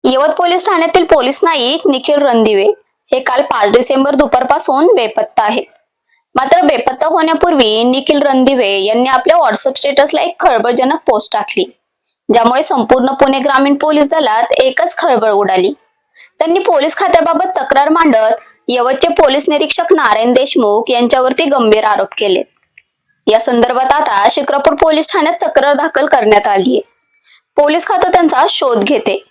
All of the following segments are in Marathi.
यवत पोलीस ठाण्यातील पोलीस नाईक निखिल रणदिवे हे काल 5 डिसेंबर दुपारपासून बेपत्ता आहेत. मात्र बेपत्ता होण्यापूर्वी निखिल रणदिवे यांनी आपल्या व्हॉट्सअप स्टेटसला एक खळबळजनक पोस्ट टाकली, ज्यामुळे संपूर्ण पुणे ग्रामीण पोलीस दलात एकच खळबळ उडाली. त्यांनी पोलीस खात्याबाबत तक्रार मांडत यवतचे पोलीस निरीक्षक नारायण देशमुख यांच्यावरती गंभीर आरोप केले. या संदर्भात आता शिक्रापूर पोलीस ठाण्यात तक्रार दाखल करण्यात आली आहे. पोलीस खातं त्यांचा शोध घेते.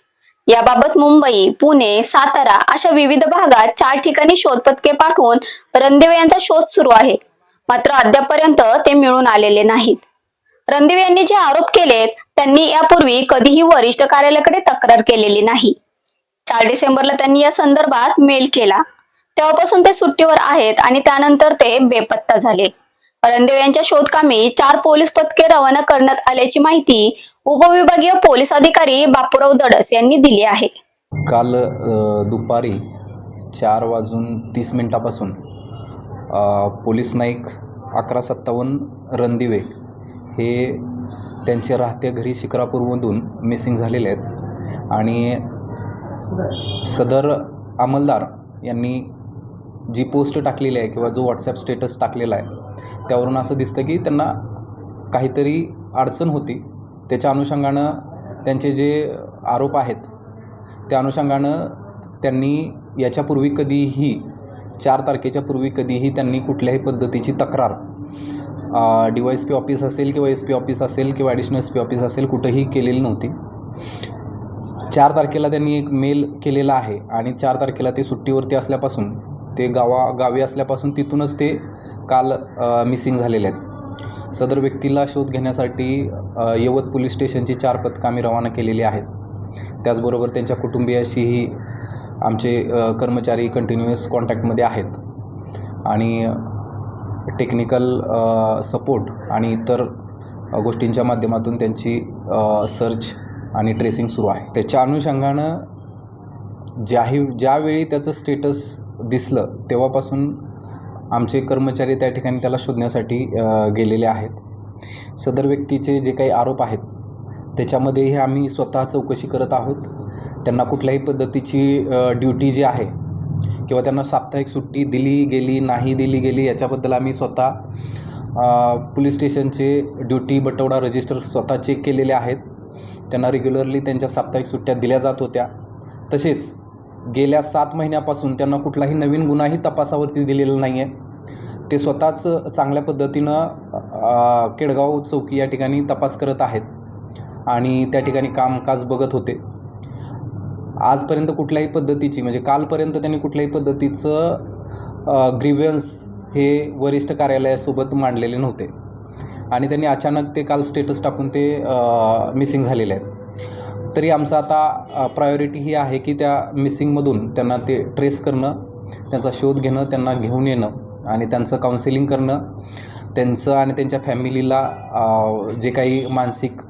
याबाबत मुंबई, पुणे, सातारा अशा विविध भागात 4 ठिकाणी शोध पथके पाठवून रणदिवे यांचा शोध सुरू आहे. मात्र अद्यापर्यंत ते मिळून आलेले नाहीत. रणदिवे यांनी जे आरोप केलेत त्यांनी यापूर्वी कधीही वरिष्ठ कार्यालयाकडे तक्रार केलेली नाही. 4 डिसेंबरला त्यांनी या संदर्भात मेल केला. तेव्हापासून ते सुट्टीवर आहेत आणि त्यानंतर ते बेपत्ता झाले. रणदिवे यांच्या शोधकामी 4 पोलीस पथके रवाना करण्यात आल्याची माहिती उपविभागीय पोलीस अधिकारी बापूराव दडस यांनी दिली आहे. काल दुपारी 4:30 पासून पोलीस नाईक 1157 रणदिवे हे त्यांचे राहत्या घरी शिक्रापूरमधून मिसिंग झालेले आहेत आणि सदर अंमलदार यांनी जी पोस्ट टाकलेली आहे किंवा जो व्हॉट्सॲप स्टेटस टाकलेला आहे त्यावरून असं दिसतं की त्यांना काहीतरी अडचण होती. त्याच्या अनुषंगानं त्यांचे जे आरोप आहेत त्या अनुषंगानं त्यांनी याच्यापूर्वी कधीही 4 तारखेच्या पूर्वी कधीही त्यांनी कुठल्याही पद्धतीची तक्रार DYSP ऑफिस असेल किंवा SP ऑफिस असेल किंवा ॲडिशनल SP ऑफिस असेल कुठंही केलेली नव्हती. 4 तारखेला त्यांनी एक मेल केलेला आहे आणि 4 तारखेला ते सुट्टीवरती असल्यापासून ते गावी असल्यापासून तिथूनच ते काल मिसिंग झालेले आहेत. सदर व्यक्तीला शोध घेण्यासाठी यवत पोलीस स्टेशनची 4 पथकं आम्ही रवाना केलेली आहेत. त्याचबरोबर त्यांच्या कुटुंबियाशीही आमचे कर्मचारी कंटिन्युअस कॉन्टॅक्टमध्ये आहेत आणि टेक्निकल सपोर्ट आणि इतर गोष्टींच्या माध्यमातून त्यांची सर्च आणि ट्रेसिंग सुरू आहे. त्याच्या अनुषंगानं ज्यावेळी त्याचं स्टेटस दिसलं तेव्हापासून आमचे कर्मचारी त्या ठिकाणी त्याला शोधण्यासाठी गेलेले आहेत. सदर व्यक्तीचे जे काही आरोप आहेत त्याच्यामध्येही आम्ही स्वतः चौकशी करत आहोत. त्यांना कुठल्याही पद्धतीची ड्युटी जी आहे किंवा त्यांना साप्ताहिक सुट्टी दिली गेली नाही दिली गेली याच्याबद्दल आम्ही स्वतः पोलीस स्टेशनचे ड्युटी बटवडा रजिस्टर स्वतः चेक केलेले आहेत. त्यांना रेग्युलरली त्यांच्या साप्ताहिक सुट्ट्या दिल्या जात होत्या. तसेच गेल्या 7 महिन्यापासून त्यांना कुठलाही नवीन गुन्हाही तपासावरती दिलेला नाही आहे. ते स्वतःच चांगल्या पद्धतीनं केडगाव चौकी या ठिकाणी तपास करत आहेत आणि त्या ठिकाणी कामकाज बघत होते. आजपर्यंत कुठल्याही पद्धतीची म्हणजे कालपर्यंत त्यांनी कुठल्याही पद्धतीचं ग्रीव्हन्स हे वरिष्ठ कार्यालयासोबत मांडलेले नव्हते आणि त्यांनी अचानक ते काल स्टेटस टाकून ते मिसिंग झालेले आहेत. तरी आमचं आता प्रायोरिटी ही आहे की त्या मिसिंगमधून त्यांना ते ट्रेस करणं, त्यांचा शोध घेणं, त्यांना घेऊन येणं आणि त्यांचं काउन्सिलिंग करणं, त्यांचं आणि त्यांच्या फॅमिलीला जे काही मानसिक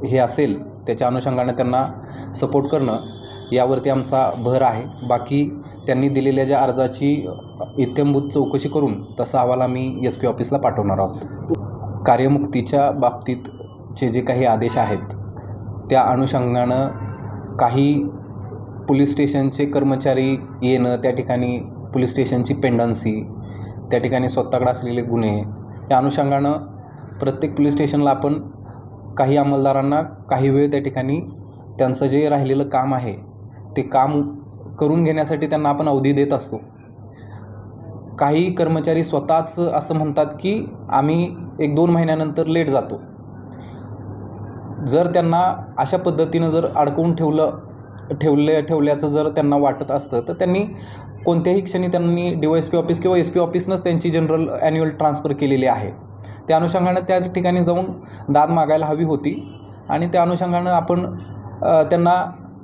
हे असेल त्याच्या अनुषंगाने त्यांना सपोर्ट करणं यावरती आमचा भर आहे. बाकी त्यांनी दिलेल्या ज्या अर्जाची इत्थंभूत चौकशी करून तसा अहवाल आम्ही SP ऑफिसला पाठवणार आहोत. कार्यमुक्तीच्या बाबतीतचे जे काही आदेश आहेत त्या अनुषंगानं काही पोलीस स्टेशनचे कर्मचारी येणं, त्या ठिकाणी पोलीस स्टेशनची पेंडन्सी, त्या ठिकाणी स्वतःकडे असलेले गुन्हे या अनुषंगानं प्रत्येक पोलीस स्टेशनला आपण काही अंमलदारांना काही वेळ त्या ठिकाणी त्यांचं जे राहिलेलं काम आहे ते काम करून घेण्यासाठी त्यांना आपण अवधी देत असतो. काही कर्मचारी स्वतःच असं म्हणतात की आम्ही 1-2 महिन्यानंतर लेट जातो. जर त्यांना अशा पद्धतीनं जर अडकवून ठेवल्याचं जर त्यांना वाटत असतं तर त्यांनी कोणत्याही क्षणी त्यांनी DYSP ऑफिस किंवा SP ऑफिसनंच त्यांची जनरल ॲन्युअल ट्रान्सफर केलेली आहे. त्या अनुषंगानं त्या ठिकाणी जाऊन दाद मागायला हवी होती आणि त्या अनुषंगानं आपण त्यांना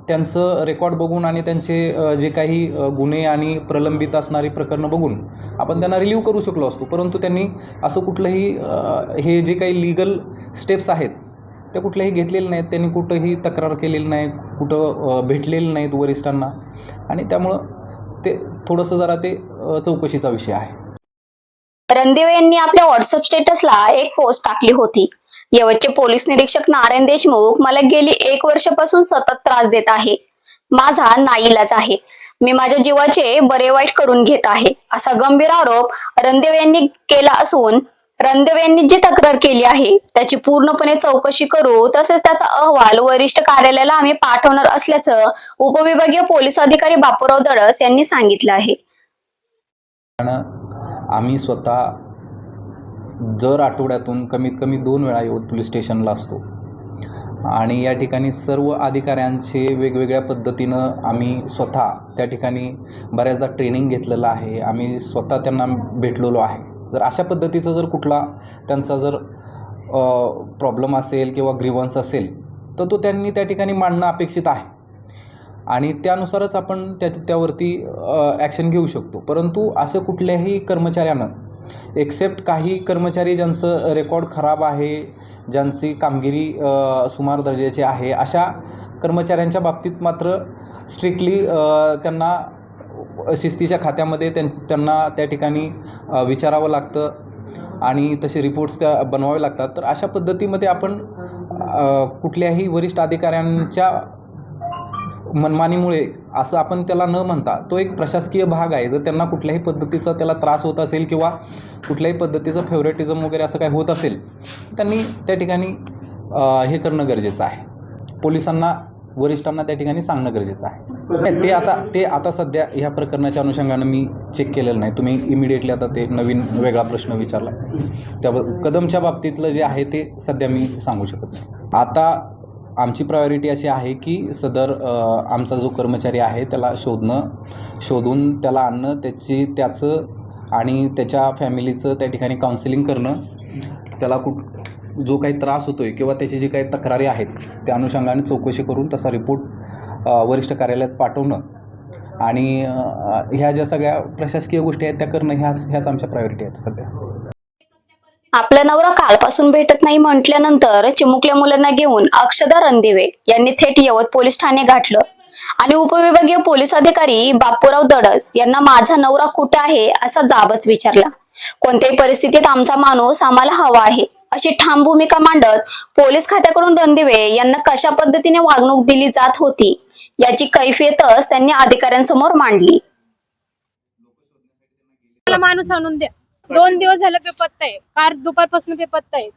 त्यांचं रेकॉर्ड बघून आणि त्यांचे जे काही गुन्हे आणि प्रलंबित असणारी प्रकरणं बघून आपण त्यांना रिलीव्ह करू शकलो असतो. परंतु त्यांनी असं कुठलंही हे जे काही लीगल स्टेप्स आहेत ते कुठलेही घेतलेले नाहीत. त्यांनी कुठंही तक्रार केलेली नाही, कुठं भेटलेले नाहीत वरिष्ठांना आणि त्यामुळं ते थोडंसं जरा ते चौकशीचा विषय आहे. रणदिवे यांनी आपल्या व्हॉट्सअप स्टेटसला एक पोस्ट टाकली होती. यवतचे पोलीस निरीक्षक नारायण देशमुख मला गेली 1 वर्षापासून सतत त्रास देत आहे. माझा नाईलाज आहे. मी माझ्या जीवाचे बरे वाईट करून घेत आहे, असा गंभीर आरोप रणदिवे यांनी केला असून रणदिवे यांनी जी तक्रार केली आहे त्याची पूर्णपणे चौकशी करू, तसेच त्याचा अहवाल वरिष्ठ कार्यालयाला आम्ही पाठवणार असल्याचं उपविभागीय पोलीस अधिकारी बापूराव दडस यांनी सांगितलं आहे. आम्ही स्वतः दर आठवड्यातून कमीत कमी 2 वेळा येऊन पोलीस स्टेशनला असतो आणि या ठिकाणी सर्व अधिकाऱ्यांचे वेगवेगळ्या पद्धतीनं आम्ही स्वतः त्या ठिकाणी बऱ्याचदा ट्रेनिंग घेतलेलं आहे. आम्ही स्वतः त्यांना भेटलेलो आहे. जर अशा पद्धतीचा जर कुठला त्यांचा जर प्रॉब्लेम असेल किंवा ग्रीवन्स असेल तर तो त्यांनी त्या ठिकाणी मांडणं अपेक्षित आहे आणि त्यानुसारच आपण त्यावरती ॲक्शन घेऊ शकतो. परंतु असं कुठल्याही कर्मचाऱ्यानं एक्सेप्ट काही कर्मचारी ज्यांचं रेकॉर्ड खराब आहे, ज्यांची कामगिरी सुमार दर्जाची आहे, अशा कर्मचाऱ्यांच्या बाबतीत मात्र स्ट्रिक्टली त्यांना शिस्तीच्या खात्यामध्ये त्यांना त्या ठिकाणी विचारावं लागतं आणि तसे रिपोर्ट्स त्या बनवावे लागतात. तर अशा पद्धतीमध्ये आपण कुठल्याही वरिष्ठ अधिकाऱ्यांच्या मनमानीमुळे असं आपण त्याला न म्हणता तो एक प्रशासकीय भाग आहे. जर त्यांना कुठल्याही पद्धतीचा त्याला त्रास होत असेल किंवा कुठल्याही पद्धतीचं फेवरेटिझम वगैरे असं काही होत असेल त्यांनी त्या ठिकाणी हे करणं गरजेचं आहे. पोलिसांना वरिष्ठांना त्या ठिकाणी सांगणं गरजेचं आहे. ते आता सध्या ह्या प्रकरणाच्या अनुषंगानं मी चेक केलेलं नाही. तुम्ही इमिडिएटली आता ते नवीन वेगळा प्रश्न विचारला, त्या कदमच्या बाबतीतलं जे आहे ते सध्या मी सांगू शकत नाही. आता आमची प्रायोरिटी अशी आहे की सदर आमचा जो कर्मचारी आहे त्याला शोधून त्याला आणणं, त्याचं आणि त्याच्या फॅमिलीचं त्या ठिकाणी काउन्सिलिंग करणं, त्याला जो काही त्रास होतो आहे किंवा त्याची जी काही तक्रारी आहेत त्या अनुषंगाने चौकशी करून तसा रिपोर्ट वरिष्ठ कार्यालयात पाठवणं आणि ह्या ज्या सगळ्या प्रशासकीय गोष्टी आहेत त्या करणं ह्याच आमच्या प्रायोरिटी आहेत सध्या. आपला नवरा कालपासून भेटत नाही म्हटल्यानंतर चिमुकल्या मुलांना घेऊन अक्षदा रणदिवे यांनी थेट यवत पोलीस ठाणे गाठलं आणि उपविभागीय पोलीस अधिकारी बापूराव दडस यांना माझा नवरा कुठे आहे असा जाबच विचारला. कोणत्याही परिस्थितीत आमचा माणूस आम्हाला हवा आहे अशी ठाम भूमिका मांडत पोलीस खात्याकडून रणदिवे यांना कशा पद्धतीने वागणूक दिली जात होती याची कैफियतच त्यांनी अधिकाऱ्यांसमोर मांडली. माणूस आणून द्या. 2 दिवस झाले बेपत्ता आहे. कार दुपारपासून बेपत्ता आहे.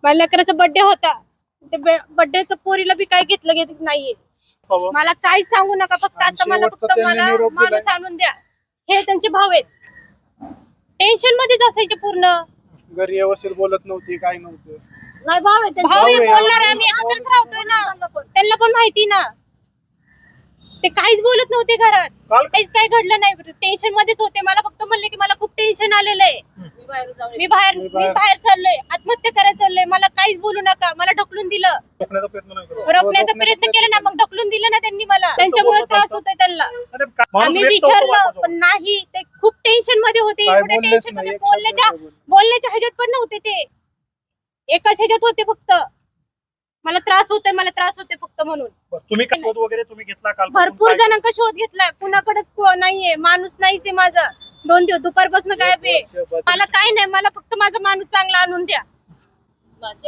माझ्या लेकराचा बर्थडे होता, ते बर्थडेचं पोरीला बी काय घेतलं नाहीये. मला काही सांगू नका, फक्त आता मला माणूस आणून द्या. हे त्यांचे भाऊ आहेत. टेन्शन मध्येच असायचे पूर्ण. घरी व्यवस्थित बोलत नव्हती, काय नव्हतं. नाही भाऊ आहे, बोलणार आम्ही आताच राहतोय ना, त्यांना पण माहिती ना. ते काहीच बोलत नव्हते घरात, काहीच काय घडलं नाही. टेन्शन मध्येच होते. मला फक्त म्हणले की मला खूप टेन्शन आलेलं आहे, मी बाहेर चाललोय, आत्महत्या करायला चाललोय, मला काहीच बोलू नका. मला ढकलून दिलं, रोखण्याचा प्रयत्न केला ना, मग ढकलून दिलं ना त्यांनी मला. त्यांच्यामुळे त्रास होतोय त्यांना. आम्ही विचारलं पण नाही, ते खूप टेन्शन मध्ये होते. एवढ्या टेन्शन मध्ये बोलण्याच्या ह्याच्यात पण नव्हते. ते एकाच ह्याच्यात होते. फक्त मला त्रास होते फक्त म्हणून. तुम्ही शोध वगैरे तुम्ही घेतला काल? भरपूर जणांचा शोध घेतला, कुणाकडेच नाहीये. माणूस नाहीच माझा. 2 दिवस दुपारपासून गायब आहे. मला काय नाही, मला फक्त माझा माणूस चांगला आणून द्या.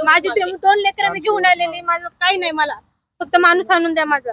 माझे 2 लेकरं मी घेऊन आलेली, माझं काही नाही. मला फक्त माणूस आणून द्या माझा.